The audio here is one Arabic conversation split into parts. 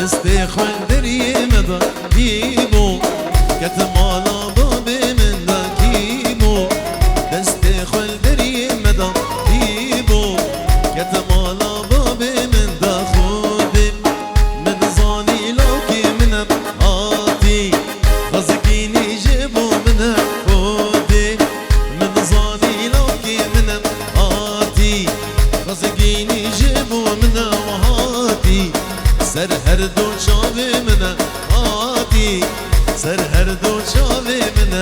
دستي خوان دري مدا كيمو كتمالا بابي من دا كيمو دستي خوان دري مدا كيمو كتمالا بابي من دا خودي من زاني لوكي من هاتي خزقيني جيبو من خودي من زاني لوكي من هاتي خزقيني جيبو من وهاتي سر هر دو شاوي من هاتي سر هر دو شاوي من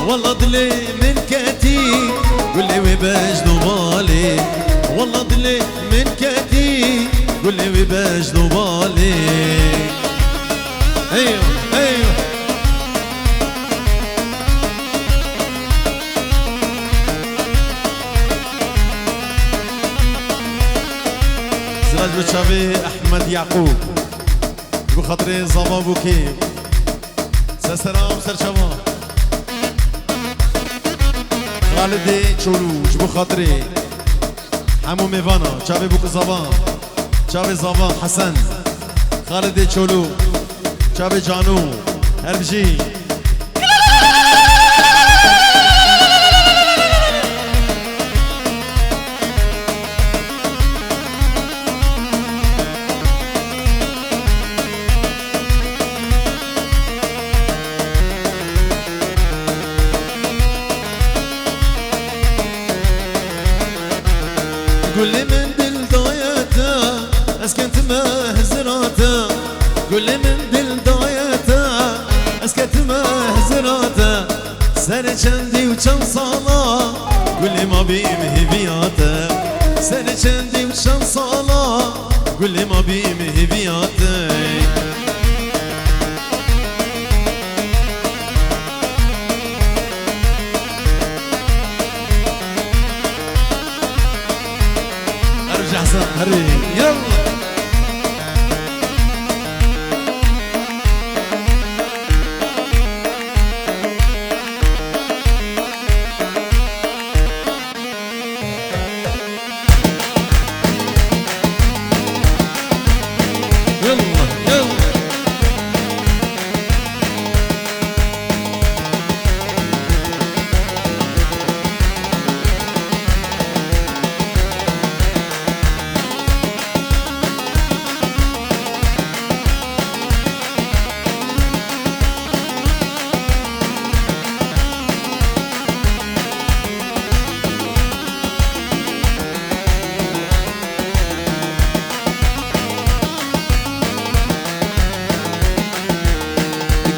والله ضلي من كتي قولي وبجدو بالي والله ضلي من كتي قولي وبجدو بالي ايوه ايوه سراج بتشافي احمد يعقوب بخاطري زما بوكي سلام سرشما خالدي چولوش بخاطري همو ميفانا چاوي بوك زبان چاوي زبان حسن خالدي چولو چاوي جانو هربجي قولي من دل دايته اسكت مهزراته سنة چندی و چند سالا قولي ما بیم هبیاته سنة چندی و چند سالا قولي ما بیم هبیاته ارجع حسن هري يلا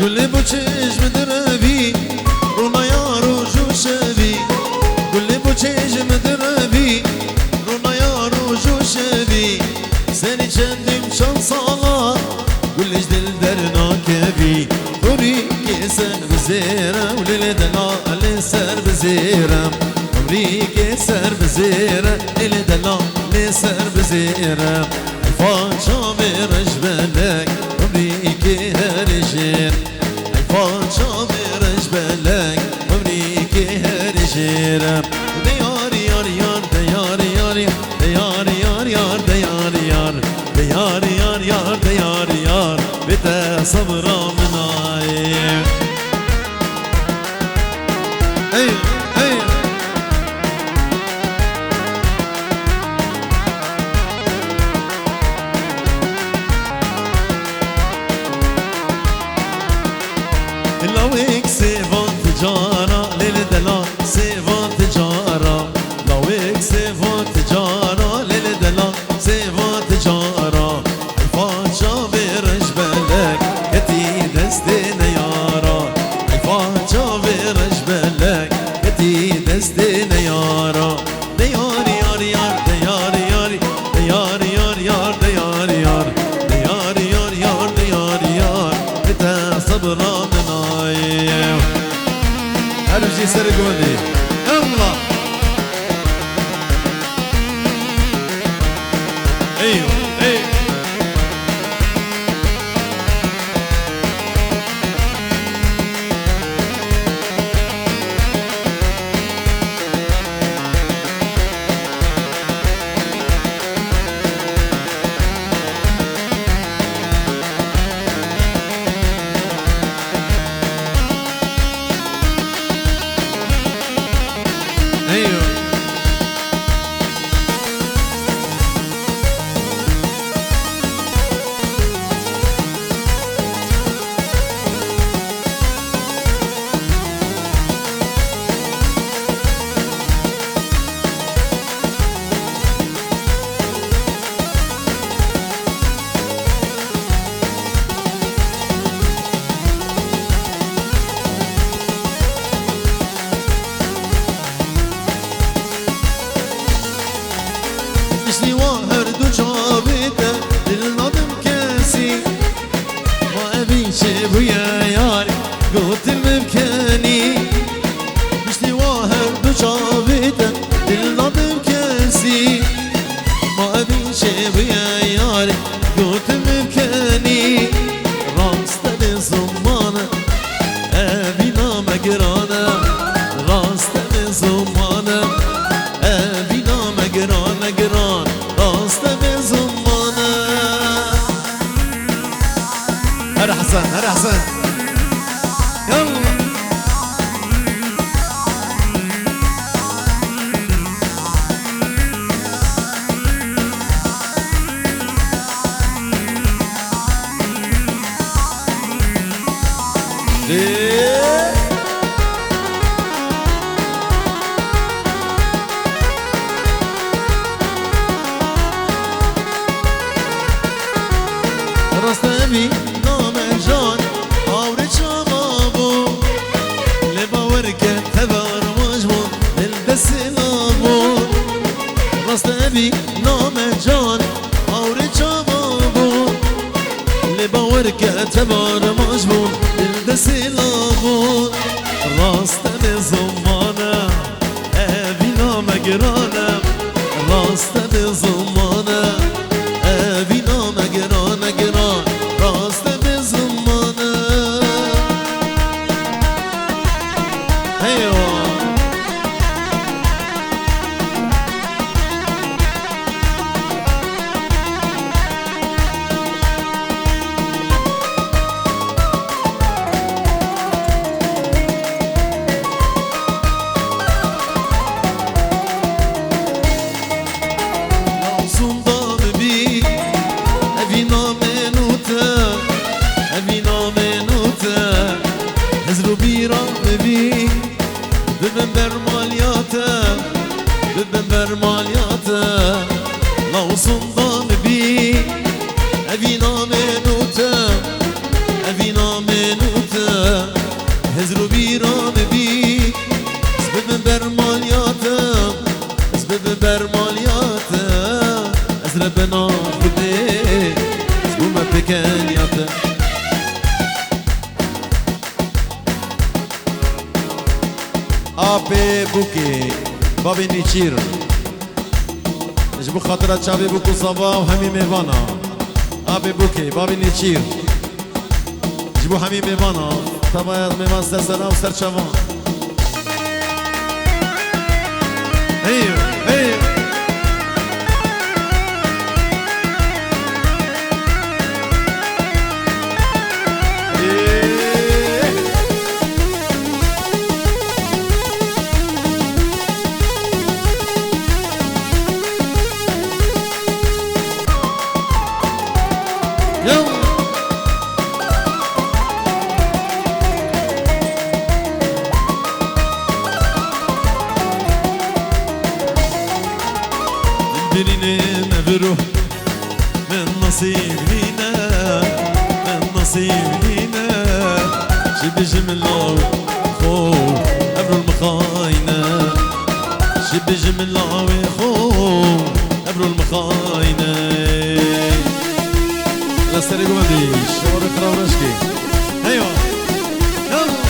قولي بو چشم دربی رونا یارو جوشبی قولي بو چشم دربی رونا یارو جوشبی سنی چندیم شان سالا قوليش دل درناکبی خوری که سر بزیرم لیل دلال سر بزیرم عمری که سر بزیرم لیل دلال سر بزیرم فاچا برش بلک عمری که هر شیر فاچا برش بلک عمری که هر شیرم دیار یار یار دیار یار دیار یار یار دیار یار دیار یار یار دیار یار بتا صبر من عایم ايوه ايوه لويك سيفون تجارة للدلال سيفون تجارة لويك سيفون تجارة للدلال سيفون تجارة الفاجا برش بلك كتي دستين يارا الفاجا برش بلك كتي دستين يارا ديار يار يار ديار يار ديار يار يار ديار يار ديار يار يار ديار يار بتا صبرا ارجي سرقوني يلا ايوه ايوه ايوه مشني واهر دو جابته للنظم كاسي ما ابي شيب ويا ياري قلت الممكاني مشني واهر دو جابته للنظم كاسي ما ابي شيب ويا ياري قلت الممكاني راست لزمانه ابي نام قرانه راست لزمانه ابي نام قرانه قران راست بزمانه هر حسن هر حسن يلا راست ابي بی نام جان آوری چابون لباور که تبار مجبون دل دستی لابون راست به زمانم اوی نام گرانم راست به زمانم اوی نام گران گران راست به زمانم هیوان ببن برمالیاتم لوسندان بی اوی نام نوتم اوی نام نوتم هزرو بیرام بی ببن برمالیاتم ببن برمالیاتم از ربنا بده بوم بکنیاتم آبی بوکی بابی نیچیر جبو خاطرات شابی بوکو صبا و همی میوانا آبی بوکی بابی نیچیر جبو همی میوانا تباید میوان سر سر و سر چوان هیو هیو birine mevruh من نصيبنا من نصيبنا شب جملة خو أبرو المخاينة شب جملة خو أبرو المخاينة لا استريقوا مديش ورك راورشكي أيوة يلا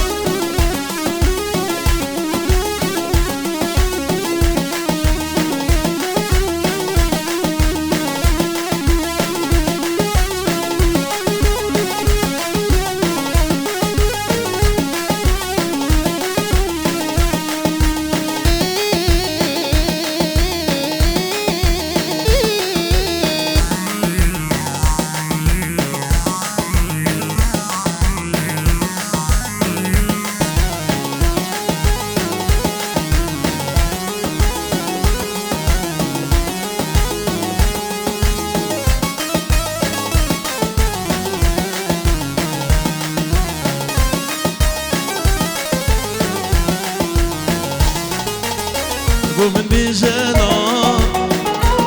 من بجنا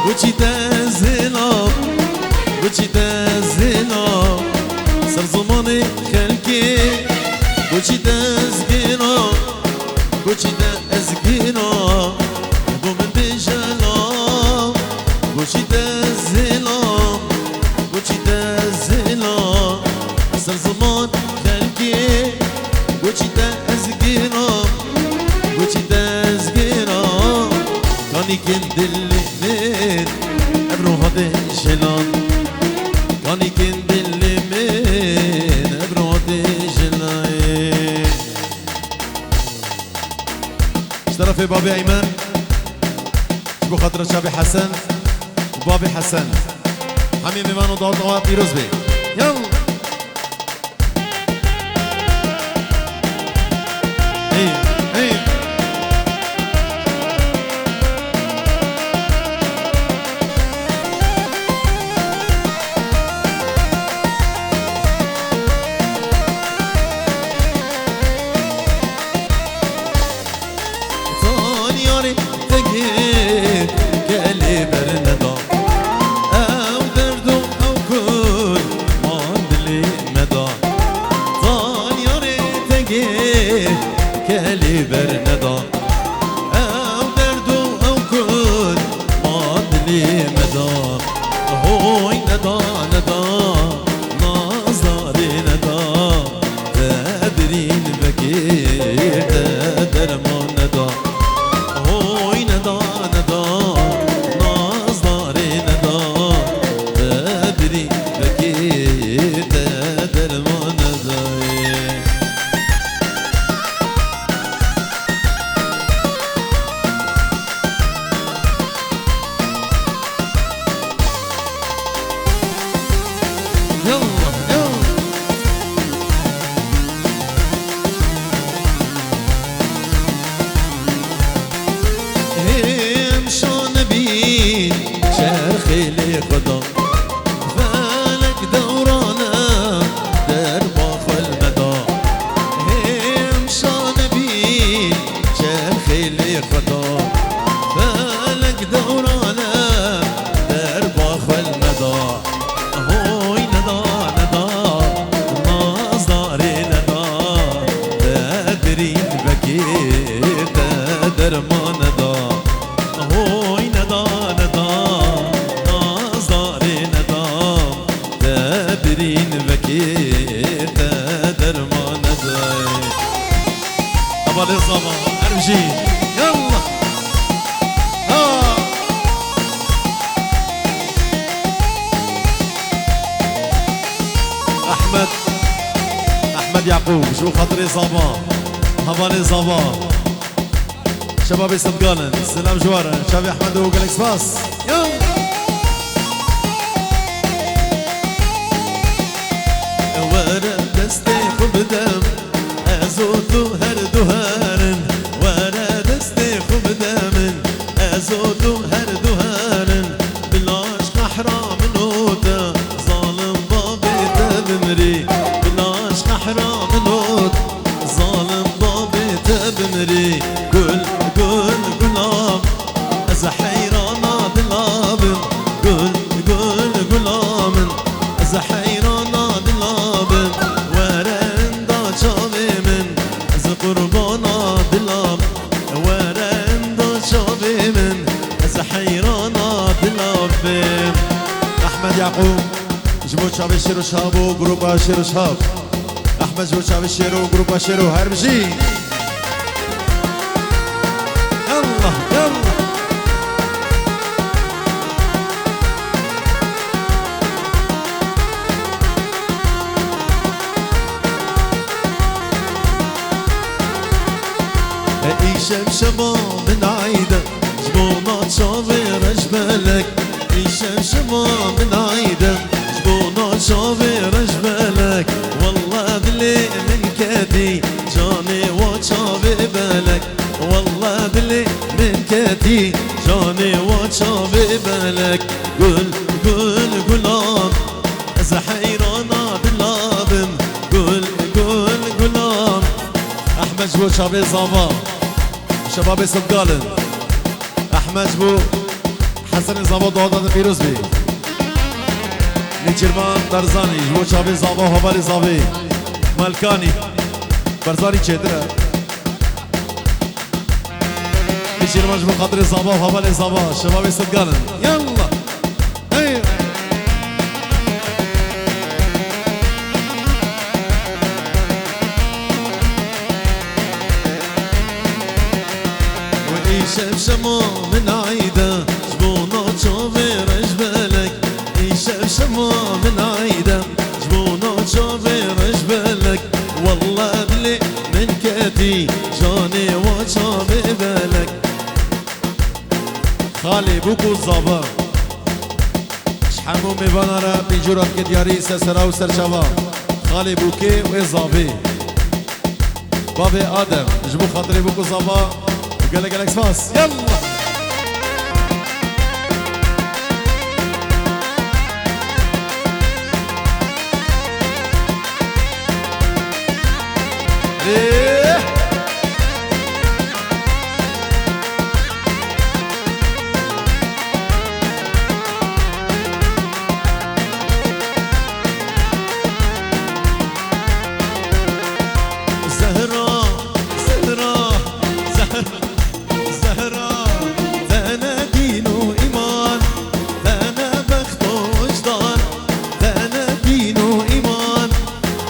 وشي تزنا وشي تزنا صار زماني خلقي وشي تزقنا وشي تزقنا من بجنا وشي تزنا وشي تزنا صار زمان خلقي وشي تزقنا وشي تزقنا كاني كندل من أبرو هذا جلان كاني كندل من أبرو هذا جلان اشترى في بابي أيمن شبو خاطر شابي حسن وبابي حسن حمي ميمان وضوء ضوء بيروز بي يلا ايه ايه برين بكيت درمان داي أبا للصبا أرمشي يلا أحمد يعقوب شو خاطري صبا هبالي صبا شباب صدقانا سلام جوارة شباب أحمد وجالكس باس يلا ورا دستي خبدم أزوتو هردو هارن ورا دستي خبدم أزوتو هردو هارن بالعشق حرام نوتا ظالم بابي تبمري بالعشق حرام نوت ظالم بابي تبمري قل قلاب أز حيرانا دلابم قل قلابم أز حيرانا دلابم ورندا شابي من أز قربانا دلاب ورندا شابي من أز حيرانا دلابم أحمد يعقوب جبو شابي شيرو شابو جروبا شيرو شاب أحمد جبو شابي شيرو جروبا شيرو هربجي يلا يلا شمشما من عيدة جبونا شافي رجبالك شمشما من عيدة جبونا شافي رجبالك والله بلي من كاتي جاني وشافي بالك والله بلي من كاتي جاني وشافي بالك قل قلاب أز حيرانا باللابم قل قلاب أحمد جبو شافي صبا شباب صدقالن احمد بو حسن زابا دادن فیروز بی نیچرمان درزانی جو شباب زابا هواری زابی ملکانی برزانی چتره نیچرمان جو خاطر زابا هواری زابا شباب صدقالن يلا هي شمشما من عيدة جبونا شافي رجبالك شمشما من عيدة جبونا شافي رجبالك والله بلي من كاتي جاني وشافي بالك خالي بوكو زابا شحمو ميبانا را بيجورات كدياري سسرا وسرشابا خالي بوكي وزابي بابي آدم جبو خاطري بوكو زابا قال لك باس يلا ايه زهرة زهرة زهرة زهرة ثانا دين وإيمان ثانا بخت وجدان ثانا دين وإيمان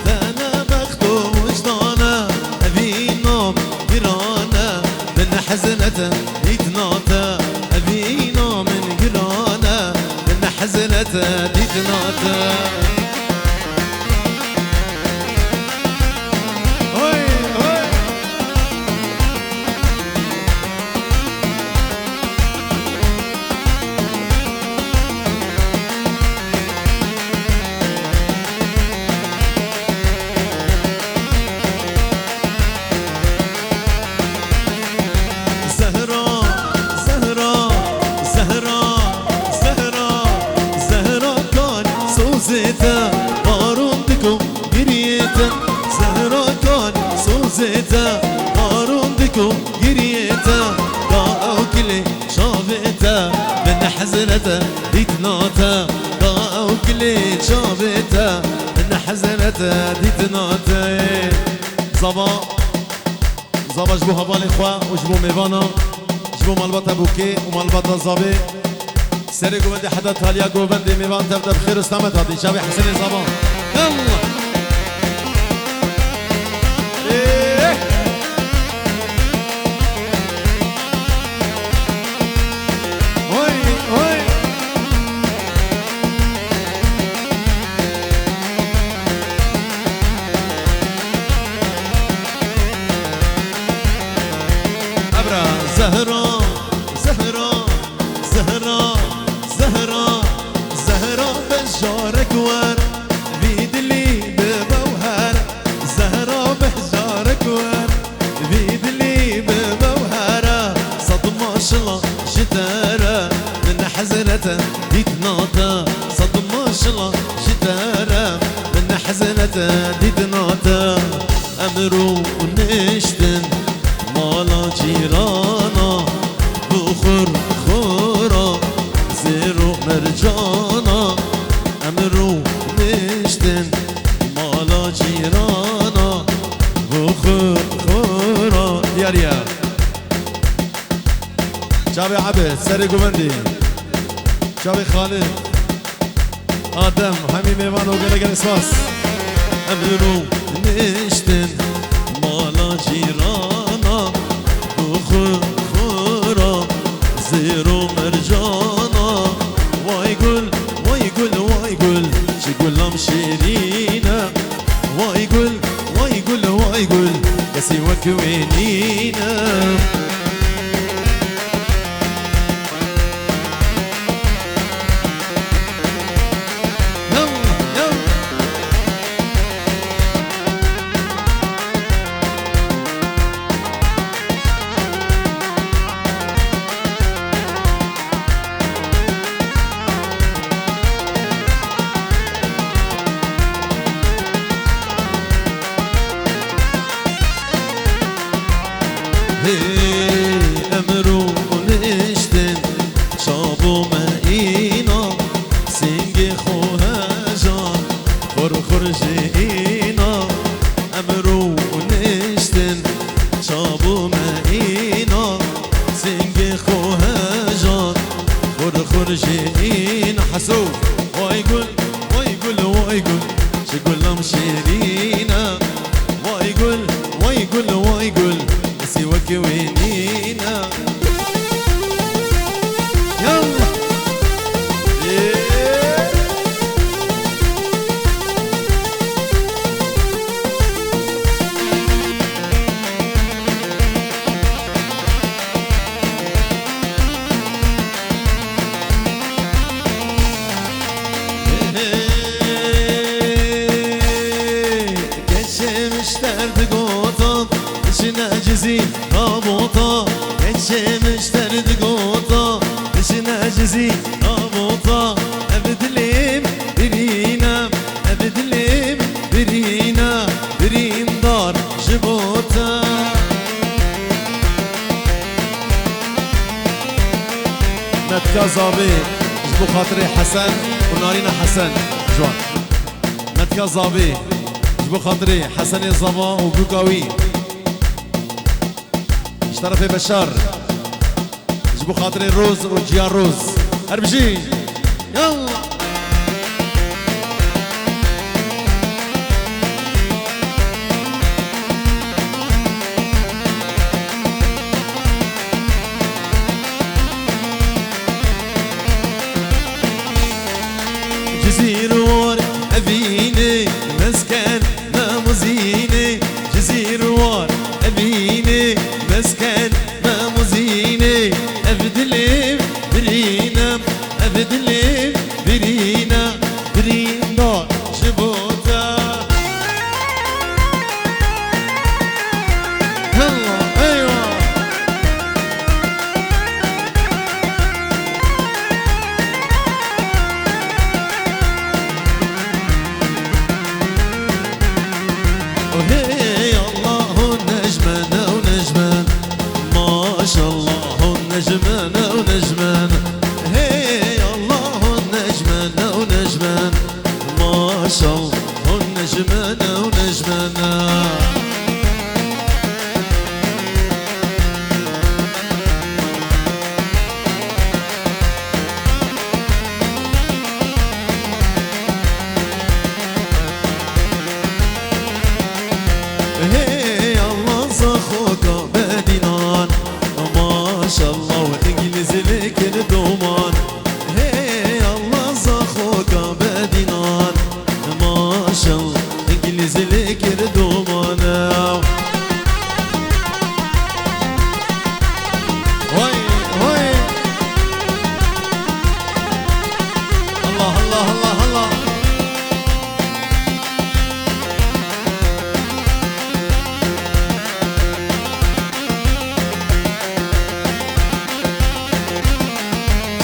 ثانا بخت وجدانا أبينا قرانا من حزنة ديتناتا أبينا من قرانا من حزنة ديتناتا زيتا قاروندكم قريتا زهرا كان سوزيتا قاروندكم قريتا قاو كلي شافيتا من حزنتا ديتناتا قاو كلي شافيتا من حزنتا ديتناتا زبا جبو هبالي خوا وجبو ميفانا جبو مالباتا بوكي ومالباتا زابي سري قوبندي حدا تاليا قوبندي ميوان تبدا بخير استمت هادي شابي حسن الزمان يلا زهرة زهرة زهرة زهرة زهرة بشارك ور بيدلي ببوهر زهرة بشارك ور بيدلي ببوهر صد ما شاء الله شتارة من حزنته ديتناتا صد ما شاء الله شتارة من حزنته ديتناتا أمرو نشتن مالا جيرانا بخور خورا زيرو مرجانا امرو نشتن مالا جيرانا بخور خورا دياريا جابي عبد سري قومندي جابي خالد آدم همي ميوان وقلق الاسواس امرو نشتن مالا جيرانا خورا زيرو مرجانا واي قول واي قول واي قول شقول لهم شيرينا واي قول واي قول واي قول قسي وكوينينا امرو نشتن شابو مئینا سنگ خوه جان خور جینا امرو نشتن شابو مئینا سنگ خوه جان خور جینا حسو وای گل وای گل وای گل شگلم شیرینا وای گل وای گل وای گل سواك وينينا يلا ناجزي رابطة كنشمش ترد قوطة مش ناجزي رابطة أبدليم برينا أبدليم برينا برين دار جبوتا متكازابي جبو خاطري حسن ونارينا حسن جوان متكازابي جبو خاطري حسن الزبا وبوكاوي طرفي بشار جبو خاطري روز وجيان روز هربجي يلا جزير وار أبيني مسكن ما مزيني جزير وار أبيني مسكن ما مزيني أبدلي برينا أبدلي برينا برين دار جبوتا هلا أيوة وهي الله نجمنا ونجمنا ما شاء الله نجمنا ونجمنا هي الله نجمنا ونجمنا ما شاء الله نجمنا ونجمنا انجليزي لي كردو مانا وي وي الله الله الله الله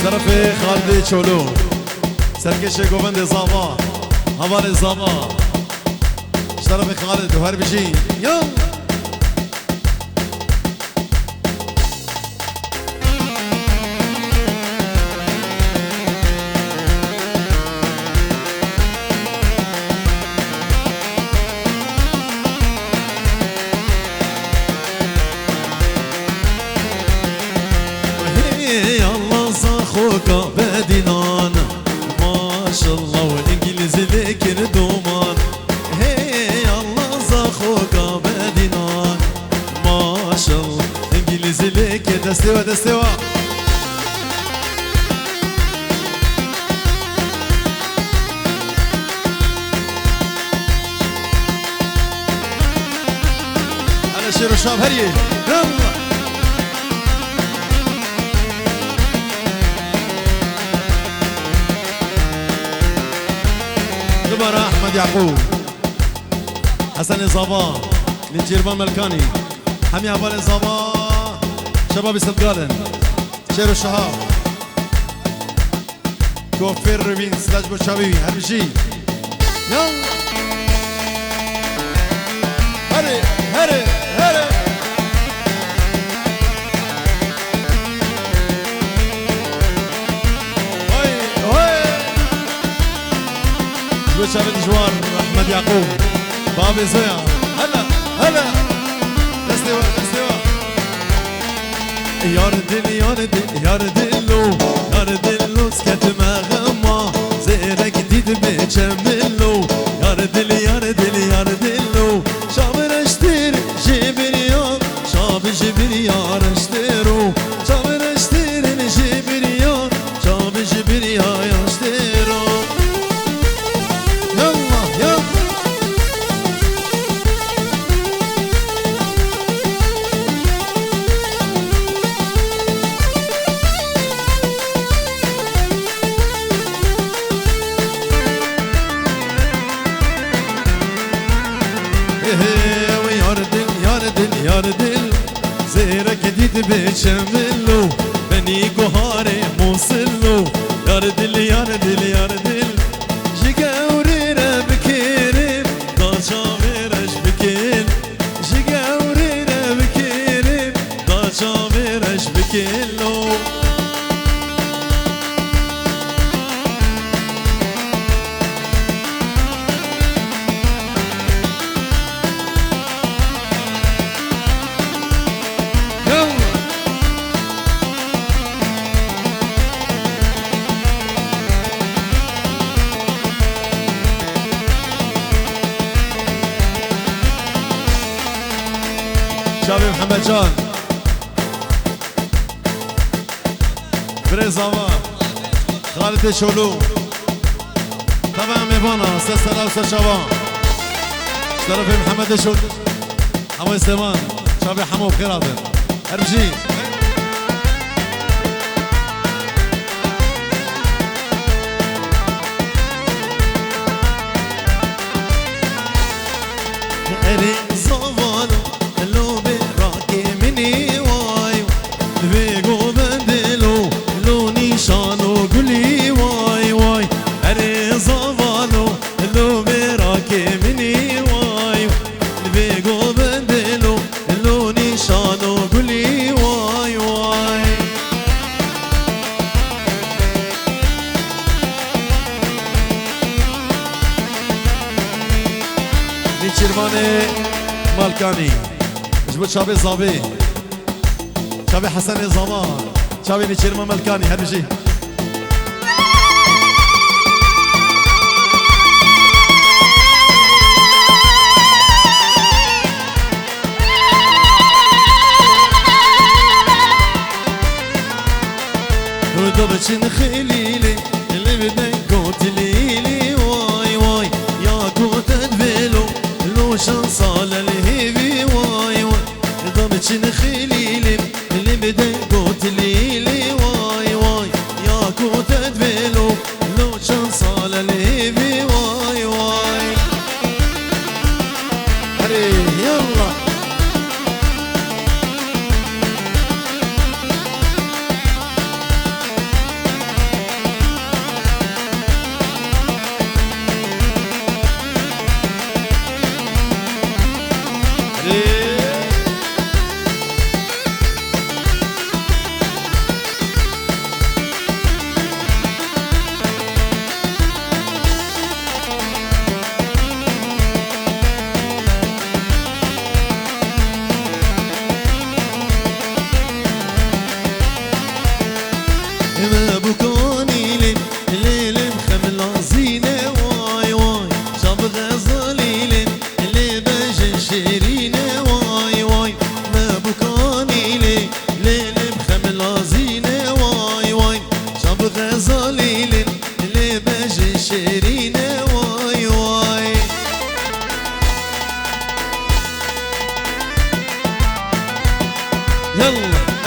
شرفي خالدي تشولو سركش گوبند زابا حوال زابا شرفي خالد و هر بجی یو خوكا بدينان ما شاء الله والانجليزي ذكر دومان هي الله زخوكا بدينان ما شاء الله انجليزي ذكر دستوا دستوا انا شيرو الشام هريه يلا دبر احمد يعقوب حسن الزبا لجيرمان ملكاني حمي عبال الزبا شباب استقالن شيرو الشهاب كوفير ربين سلاج بوشابي هربشي يلا هري هري هري شباب الجوار احمد يعقوب بابي زيا هلا هلا استوى استوى ياردل ياردل ياردلو ياردلو سكت ما غما زيرك جديد بجملو ياردل ياردل ياردلو شابر اشتر جبريان شاب جبريان اشترو شابر اشتر جبريان شاب جبريان اشترو ياردل زيرك جديد بشملو بني قهاري موصلو ياردل ياردل ياردل جيقاوري بكيرم ضاجا ميرش بكيل جيقاوري بكيرم ضاجا ميرش بكيلو شابي محمد جان بريزاوا خالد شولو طبعا ميبانا استاذ سلام استاذ شابان شرفي محمد شولو حمو سليمان شابي حمو بخير عبد ارجي شيرمان مالكاني جبت شابي الزابي شابي حسن الزمان شابي نيشيرمان مالكاني هرجي ودو بچن خليلي اللي بدك قلت لي واي واي يا قوت تدبلو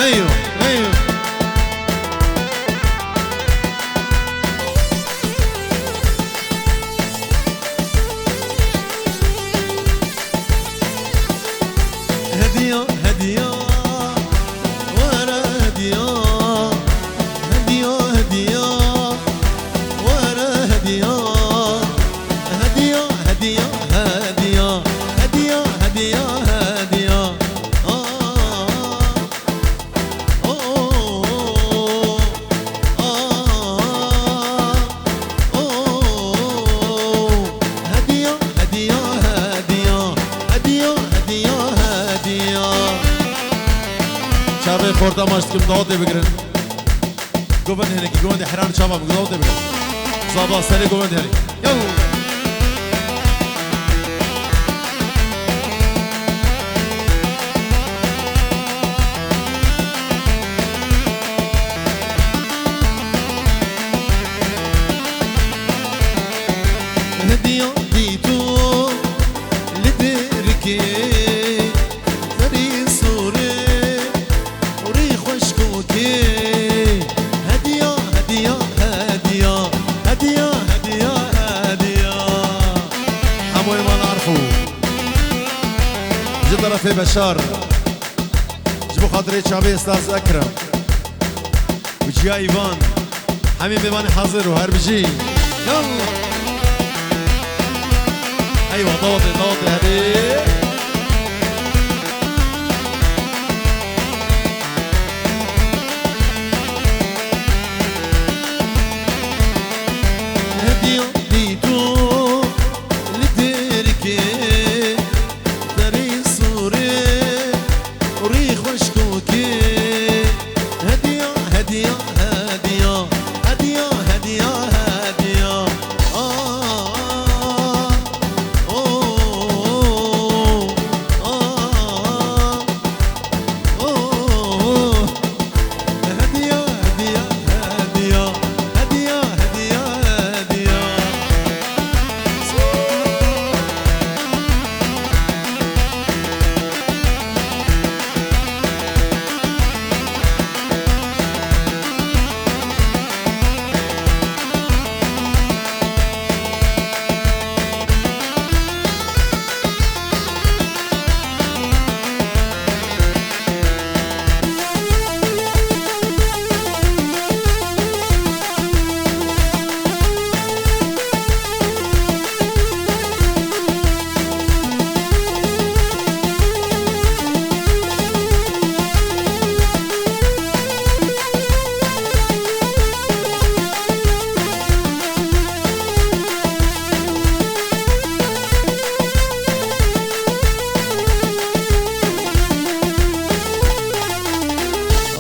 ايوه ايوه هدية هدية ورا هدية هدية هدية ورا هدية هدية هدية هدية هدية هدية هدية شابه خورده ماشت کم داد بگیرن گوبن هنگی گوبن حیران شابه داد بگیرن زابا سری گوبن هنگی یو هدية ديتو لدركي ثري صوري وريخ وشكوكي هدية هدية هدية هدية هدية هدية حموي ما نعرفو جد رفي بشار جبو خاطري شعبي استاذ اكرم وجيا ايفان حميم بيباني حاضر وهربجي يلا ايوه ضوضي ضوضي هديه هديه ديتو لديركي داري صوري وريخ وشكوكي هديه هديه هديه هديه هديه هديه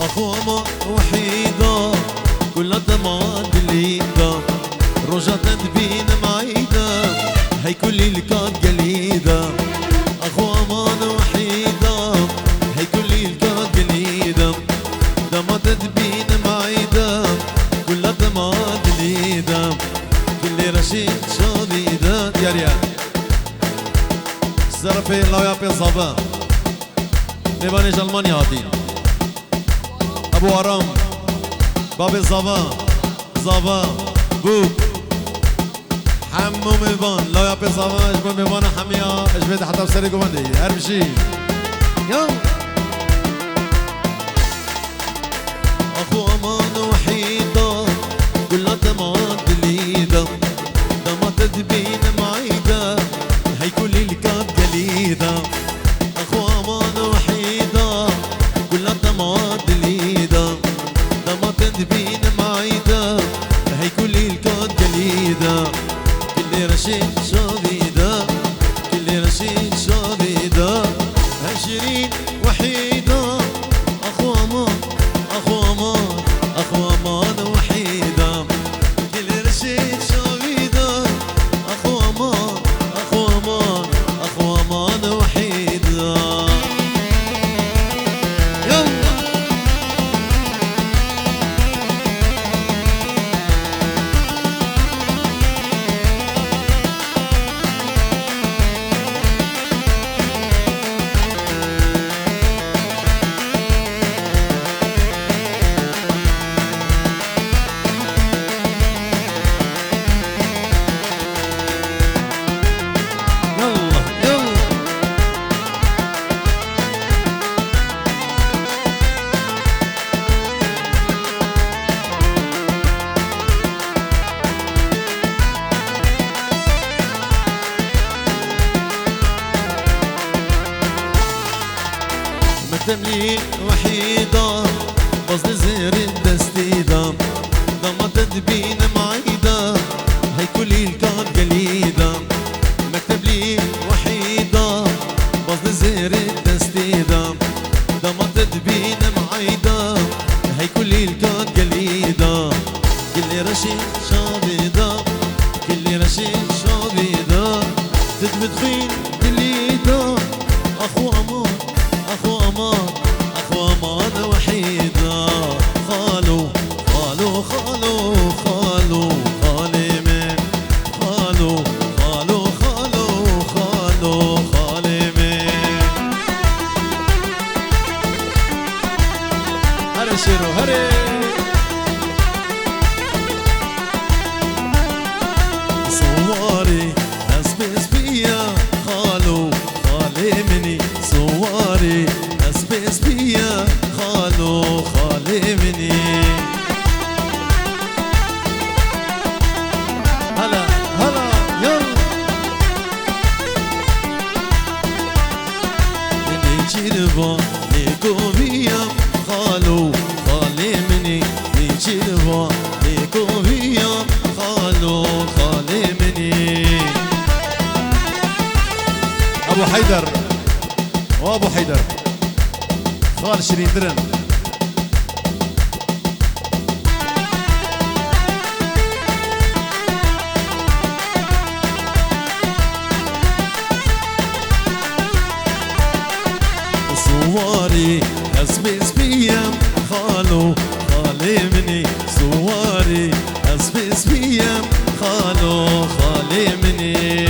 أخوما وحيدة كل الدمعة دليدة رجعت تبين معيدة هي كل اللي كانت قليدة أخوما وحيدة هي كل اللي كانت قليدة دمعة تبين معيدة كل الدمعة دليدة كل رشيد شديدة يا الزرفي الله يعطي الصبا نبانيش ألمانيا هاتين ابو ارام باب زبا زبا بوك حمو ميبان لا يا بزبا اجبن ميبان حميا اجبن حتى بسري قومندي هربشي يو اخو امان وحيدة كلها دمعات دليدة دمعات تدبين معيدة هي كل اللي كانت قليدة اخو امان وحيدة كلها دمعات دليدة دمعات تدبين معيدة هي كل اللي كانت قليدة كل رشيد شديدة كل رشيد شديدة هشرين وحيدة اخو امان اخو امان اخو امان وحيدة كل رشيد شديدة اخو تملي وحيدة بزن زير الدستيدة ضمة تدبين معيدة هي كل الكاد قليدة مكتب لي وحيدة بزن زير الدستيدة ضمة تدبين معيدة هي كل الكاد قليدة كل رشيد شابدة كل رشيد شابدة تدبدخين دليدة أخو أمان أخو أمان أخو أمان وحيدة خالو خالو خالو خالو خالي من خالو خالو خالو خالو خالي من هري شيرو هري صواري أسبس بيا خالو خالي مني صواري أسبس بيا خالو خالي مني هلا هلا يلا مني جيربا ليكو بيا خالو خالي مني جيربا ليكو بيا خالو خالي مني أبو حيدر وأبو حيدر خال شيرين درن صواري أسبس بيا خالو خالي مني صواري أسبس بيا خالو خالي مني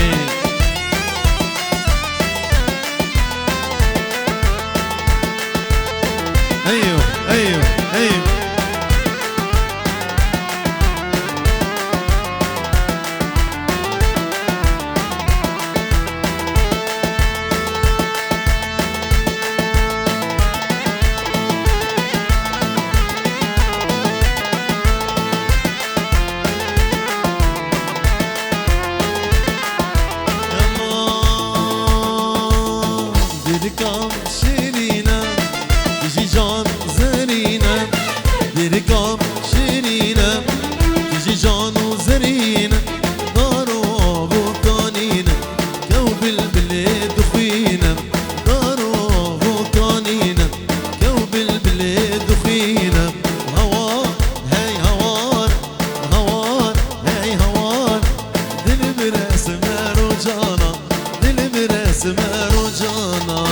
أيوه أيوه أيوه ديركم شيرينة تجي جان زرينة ديركم شيرينة تجي جان وزرينة دارو بوكانينة كوب البلاد خوينة دارو بوكانينة كوب البلاد خوينة هوار هاي هوار هوار هاي هوار دل براس مارو جانا دل براس مارو جانا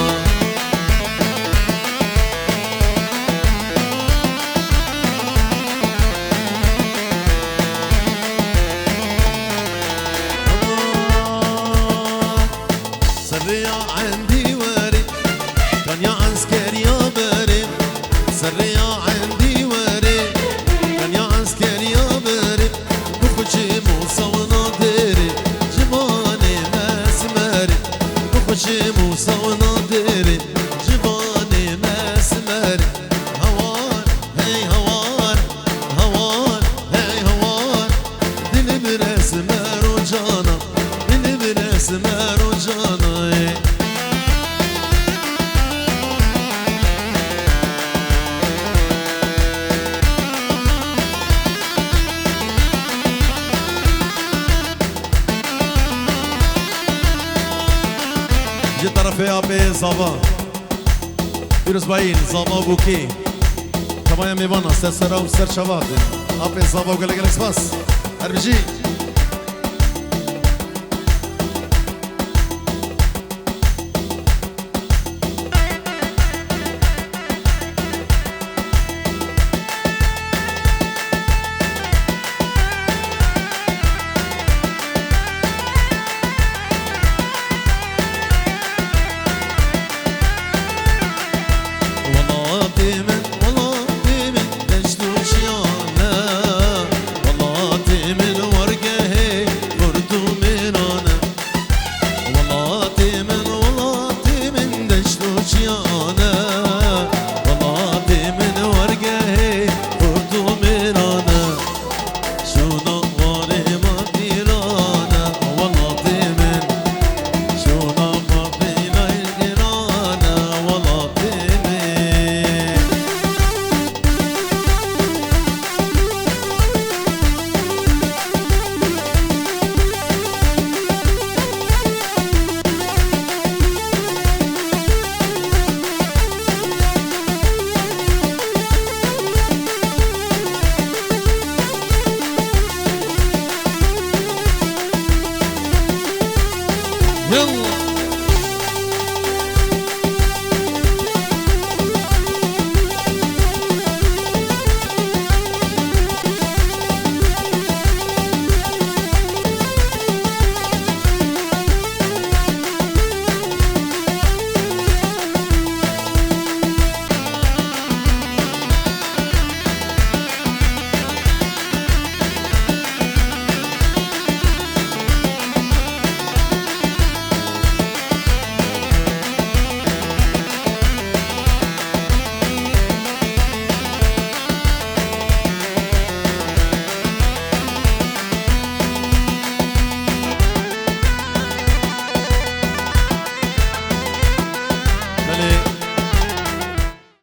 سريع عندي وارد كان يا عسكر يا بارد سريع عندي وارد كان يا عسكر يا بارد بخشي موسى ونادري جباني ما سماري بخشي موسى ونادري جباني ما سماري هوار هاي هوار هوار هاي هوار دل براس مارو جانا دل براس مارو جانا جي طرفي أبي زابا فيروز باين زابا بوكي كمان يا ميوانا سر سرا وسر شباب أبي زابا وقال لك بس هربجي